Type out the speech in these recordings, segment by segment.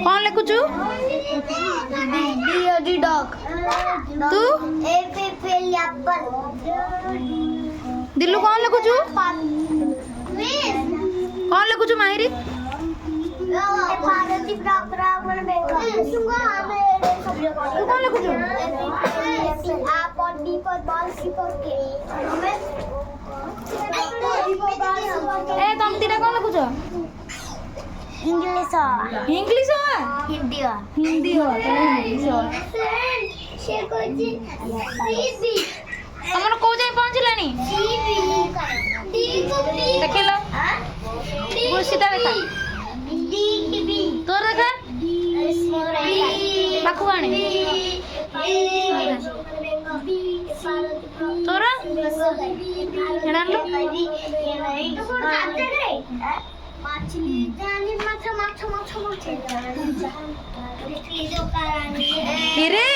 कौन लिखुचु डॉग तू दिल्लू कौन लिखुचु कौन लिखुचु माहिरी तू कौन लिखुचु ए तुम तीरा कौन लिखुचु इंग्लिश इंग्लिश हिंदी हिंदी हो इंग्लिश तमन को जाय पहुंचलानी देखिलो गुरसीता देखा तोर देखा पाखु आने तोर हेडा लो रे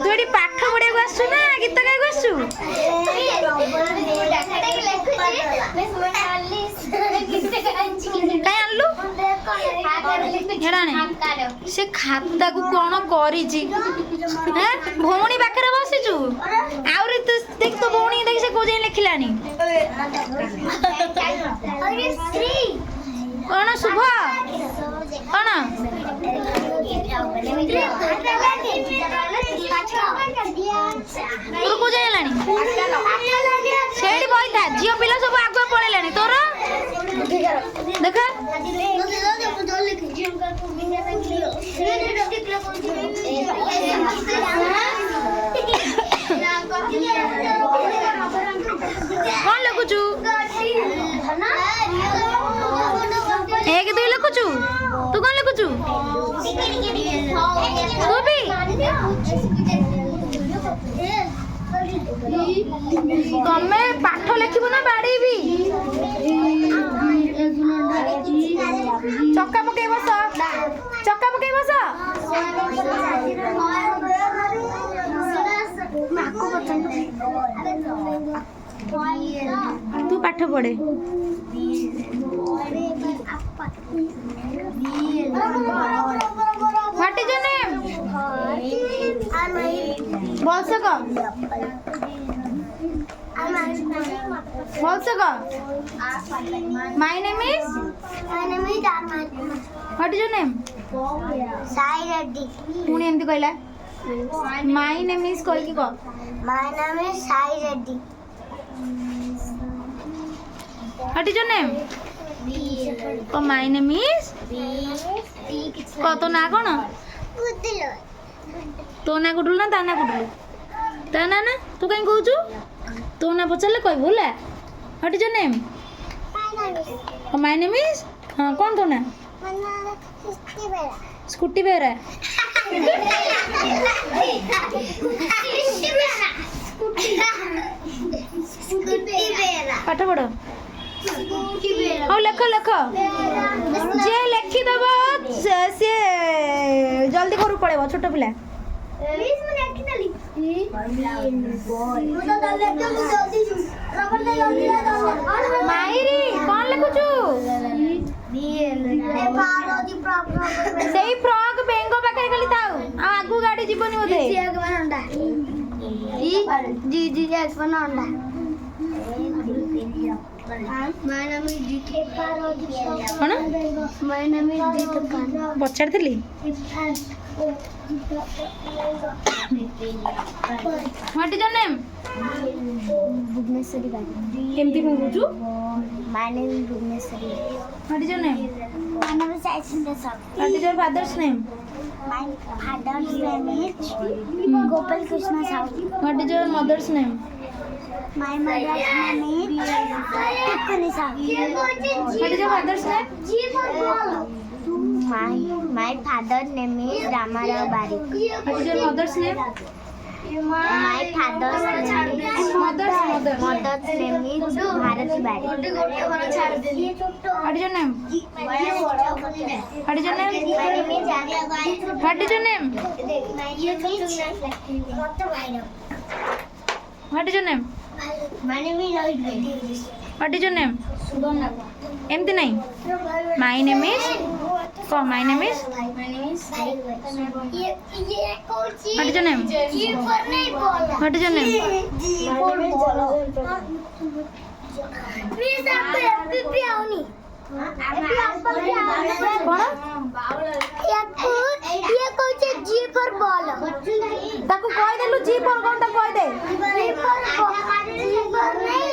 तू एडी पाठ पढ़िया आसु ना गीत गाय आसु काई आनलु हेडाने से खाता को कोन करिछि हैं भौणी पाखरे बसिछु आउरी तू देख तो भौणी देख से को जाय लिखिलानी कौन शुभ कौन तोर को जाइलानी सेठी बई था जियो पिला सब आगुआ पळेलानी तोर देखा कौन लिखुचु एक दुई लिखुचु तू कौन लिखुचु तू भी तमे पाठ लिखिबो ना बाड़ीबी चक्का पके बस तू पाठ पढ़े व्हाट इज योर नेम बोल सको my name is what is your name Sai Reddy पुणी एमती कहला माय नेम इज कह कि कह my name is Sai Reddy what is your name तो माय नेम इज कह तो ना कौन तो ना गुडलू ना ता ना गुडलू ता ना तू कहीं कहूचु तो ना पचारे कह बोला what is your name my name is हाँ कौन तो ना स्कूटी बेरा पाठ पढ़ हाँ लेख जे लिखिदेव सी जल्दी घर पड़े छोट पिला माहिरी कौन लिखुचु सेई फ्रॉक बेंगो पाखे खाली थाउ आगु गाड़ी जीवनी बोधे जी अंडा पचारि what is your name Bhubaneswari केमती कहूचु my name is Bhubaneswari what is your name my name is आइसिंदर साहब what is your father's name my father's name is Gopal Krishna Sahu what is your mother's name my mother's name is टिप्पणी Sahu what is your father's name My father name is Ramarao Barik. What is your mother's name My father's name is mother's mother's name is Bharati Barik. What is your name what is your name My name is Arya Barik. What is your name My name is what is your name My name is Rohit. What is your name? एमती नहीं. My name is. कौन? My name is. My name is. ये कौन सी? What is your name? जी पर नहीं बोला. What is your name? जी पर बोला. प्लीज आप एपी आओनी. एपी आप भी आओ. कौन? ये कौन सी जी पर बोला. ताको कह देलु जी पर कौन ता कह दे. जी पर नहीं.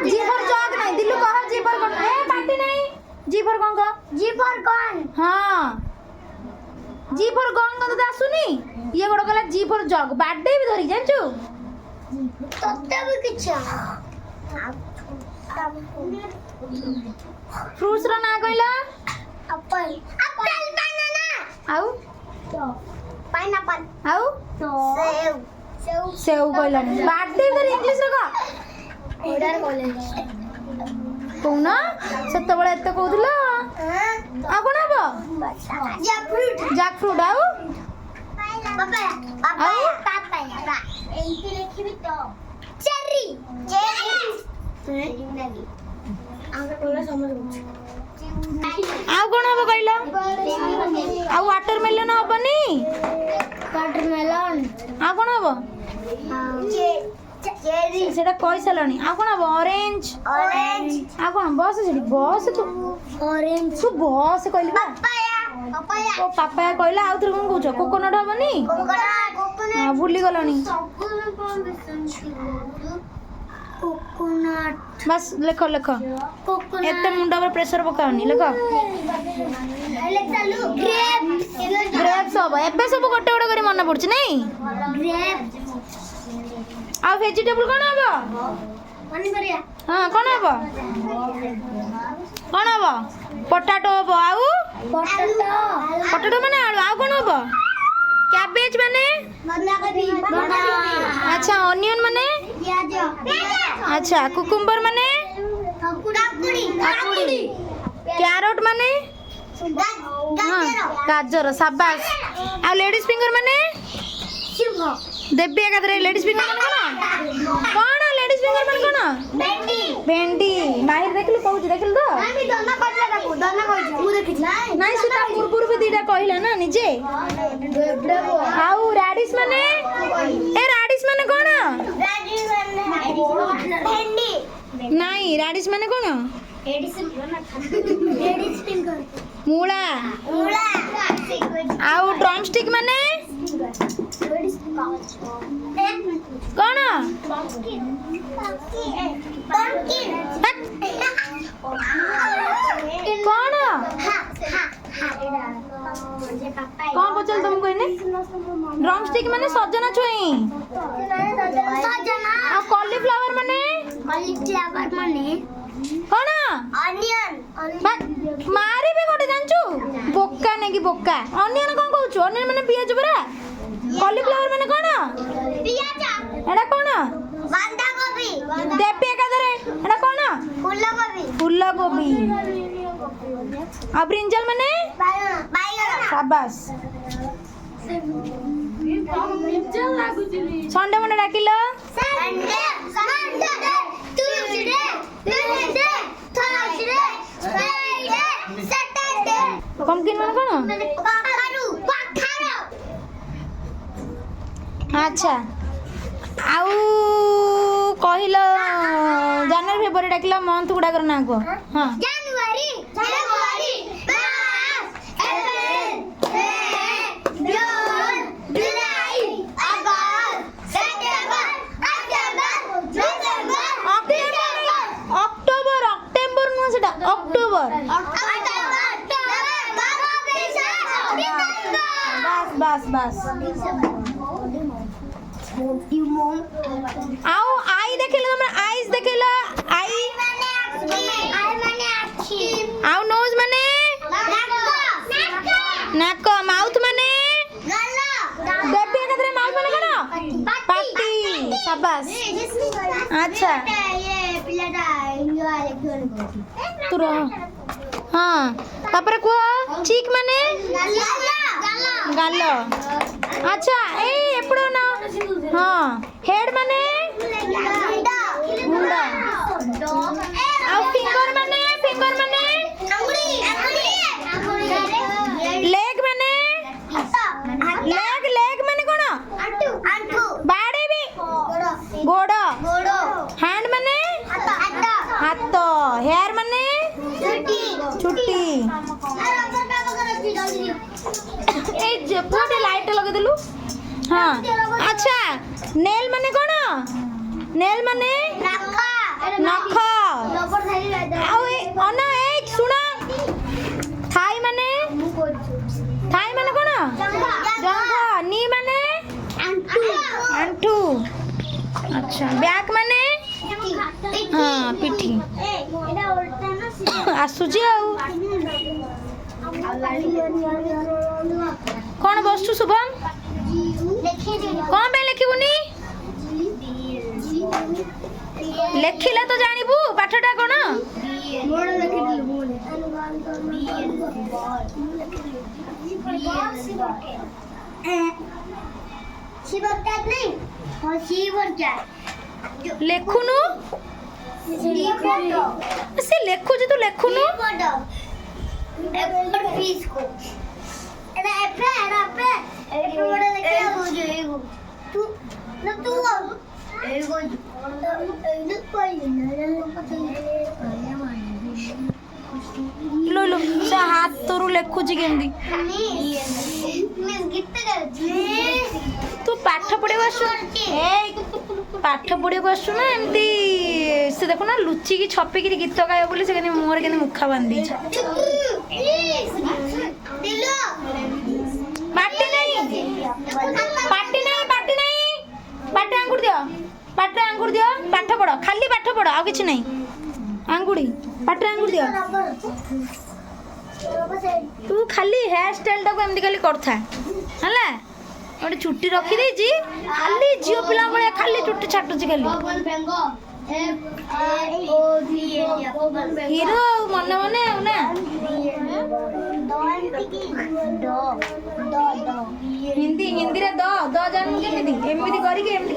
जी पर जग नहीं दिलु कह जी पर कौन. ए पार्टी नहीं. जी पर कौन कह. जी पर कौन. हाँ जी पर कौन कह तो आसुनी. ये गोड़ कहला जी पर जग बर्थडे भी धरी जानचु. तत्ते भी किछ. फ्रूट्स रो ना कहला. एप्पल. Apple banana. आउ पाइनएप्पल. आउ सेव. सेव. सेव कहला. बर्थडे धरी इंग्लिश रो का. Order college. कौन सेत बळे एते कहउथला. आ कोन हबो. जैकफ्रूट. जैकफ्रूट. आउ पापाया. पापाया. पापाया. एंटी लिखिबी तो. चेरी. चेरी. आगे बोला समझ आउ कोन हबो कहला. आ वाटरमेलन हबनी. वाटरमेलन. आ कोन हबो. चेरी. सेटा कहि सलनी. आ कोन हबो. ऑरेंज. ऑरेंज. आ कोन बस सेठी बस तू. ऑरेंज. तू बस कहली बा. पापाया. पापाया. ओ पापाया कहला. आउ थर कोन कहउछ. कोकोनट हबनी. कोकोनट. हां भूली गलनी. कोकोनट. बस लेख लेख. कोकोनट. एते मुंडा पर प्रेशर पकाउनी. लेख. ग्रेप्स. ग्रेप्स हबो. एबे सब गोटे गोटे करी मन पड़छ नै. ग्रेप्स. आ वेजिटेबल कोन हबो. पनीपरिया. हां कोन हबो. कोन हबो. पोटैटो हबो. आउ पोटैटो. पोटैटो माने आलू. आउ कोन हबो. कैबेज माने. बंधाकोबी. अच्छा ऑनियन माने. प्याज. अच्छा कुकुम्बर माने. काकुड़ी. कैरोट माने. हाँ गाजर. शाबाश. आ लेडीज फिंगर माने. देबी एकादरे लेडीज फिंगर माने कोन लेडीज फिंगर माने कोन. भेंडी. माहिर देखलु कहूछ. देखलु तो. আমি দনা কইলা দেখো. দনা কইছি. মু দেখিছি. নাই সুতা पूर्व भी दीटा कहला ना निजे. आउ राडिश माने. ए राडिश माने कोन. भेंडी. नाही राडिश माने कोन. Ladies finger. मूला. मूला. आउ ड्रम स्टिक माने कोन. कोन कौन पचल तुम कहने. ड्रम स्टिक माने सजना छुई. सजना. आ कॉलीफ्लावर माने. कॉलीफ्लावर माने कोन. ऑनियन. मारी भी गोटे जानचु. बोका ने कि बोका. ऑनियन कोन कहउछु. ऑनियन माने पियाज परा. कॉलीफ्लावर माने कोन. पियाज. एडा कोन. बंधाकोबी. देबी एकादरे. एडा कोन. फूलकोबी. फूलकोबी. आ ब्रिंजल माने. बाइगन. शाबाश. संडे मंडे डाकिलो. Sunday. Sunday. Tuesday. Wednesday. Thursday. Friday. Saturday. Pumpkin माने कोन. कखारू. कखारू. अच्छा आउ कहिलो जनवरी फेब्रुआरी डाकिलो मंथ गुडा कर ना को. हां जनवरी. फरवरी. मार्च. अप्रैल. मई. जून. जुलाई. अगस्त. सितंबर. अक्टोबर. अक्टोबर नो सेटा. अक्टोबर. बस बस बस. आउ आई देखेलो हमरा. आईज देखेलो. आई माने आखी. आउ नोज माने. नाक. माउथ माने. देबी एकादरे माउथ माने कोन. पाटी. शाबाश. अच्छा ये पिलाटा एन्जॉय लेक्चर तू रह. हाँ तापर को चीक माने. गाल. अच्छा ए एपड़ो ना. हाँ हेड माने मुंडा आ फिंगर माने लेग माने लेग माने कोन बाड़े भी गोड़ हैंड माने हाथ हेयर माने छुट्टी ए जे पुटे लाइट लगे देलु हाँ अच्छा नेल माने कोन नेल माने नख आउ ए अना ए सुना थाई माने कोन जंघ नी माने आंठू अच्छा बैक माने हाँ पिठी आसुची आउ कौन बसु शुभम कौन पे लिखिबुनी लेखिले तो जानिबू पाठटा कोन लेखुनु से लेखु जे तू लेखुनु लो लो से हाथ तोरु लेखुची केमदी तू पाठ पढ़े आसु पाठ पढ़े आसु ना एमती से देखो ना लुचि की छपी की गीत गाय बोली से केनी मोर केनी मुखा बांधी पाटी नहीं पाटे आंगुर दियो पाठ पढ़ खाली पाठ पढ़ आ किछि नहीं आंगुड़ी पाटे आंगुर दियो तू खाली हेयर स्टाइल टाको एमती खाली करथा हला गोटे छुट्टी रखी देछि खाली जियो पिला भलिया खाली छुट्टी छाटुछि खाली हीरो मन मने आउ ना हिंदी रे द जानू केमिति एमिति करिके एमिति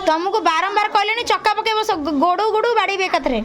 तुमको बारंबार कहले चक्का पके बस गोड़ू बाड़ी बेकतरे